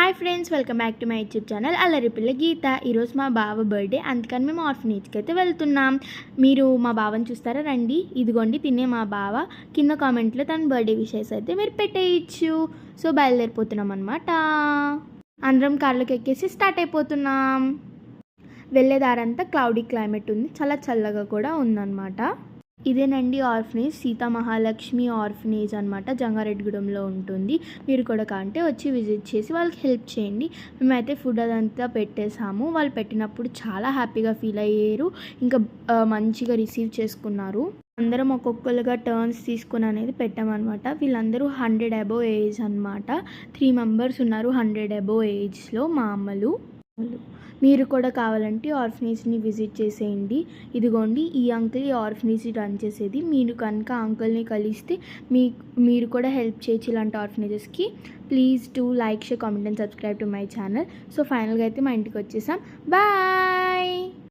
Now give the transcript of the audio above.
Hi friends, welcome back to my YouTube channel Allaripilla Geetha. ఈరోజు మా బావ బర్త్డే, అందుకని మేము ఆర్ఫనేజ్కి అయితే వెళ్తున్నాం. మీరు మా బావని చూస్తారా? రండి. ఇదిగోండి తినే మా బావ. కింద కామెంట్లో తన బర్త్డే విషెస్ అయితే మీరు పెట్టేయచ్చు. సో బయలుదేరిపోతున్నాం అనమాట. అందరం కార్లోకి ఎక్కేసి స్టార్ట్ అయిపోతున్నాం. వెళ్ళేదారంతా క్లౌడీ క్లైమేట్ ఉంది, చాలా చల్లగా కూడా ఉందన్నమాట. ఇదేనండి ఆర్ఫనేజ్, సీతా మహాలక్ష్మి ఆర్ఫనేజ్ అనమాట. జంగారెడ్డిగూడెంలో ఉంటుంది. మీరు కూడా కాంటే వచ్చి విజిట్ చేసి వాళ్ళకి హెల్ప్ చేయండి. మేమైతే ఫుడ్ అదంతా పెట్టేసాము. వాళ్ళు పెట్టినప్పుడు చాలా హ్యాపీగా ఫీల్ అయ్యారు, ఇంకా మంచిగా రిసీవ్ చేసుకున్నారు. అందరం ఒక్కొక్కరుగా టర్న్స్ తీసుకుని అనేది పెట్టామన్నమాట. వీళ్ళందరూ 100 అబోవ్ ఏజ్ అనమాట. 3 మెంబర్స్ ఉన్నారు 100 అబోవ్ ఏజ్లో మా అమ్మలు. మీరు కూడా కావాలంటే ఆర్ఫనేజ్ని విజిట్ చేసేయండి. ఇదిగోండి ఈ అంకుల్ ఈ ఆర్ఫనేజ్ రన్ చేసేది. మీరు కనుక అంకుల్ని కలిస్తే మీరు కూడా హెల్ప్ చేయొచ్చు ఇలాంటి ఆర్ఫనేజెస్కి. Please to like, share, comment and subscribe to my channel. So ఫైనల్గా అయితే మా ఇంటికి వచ్చేసాం. బాయ్.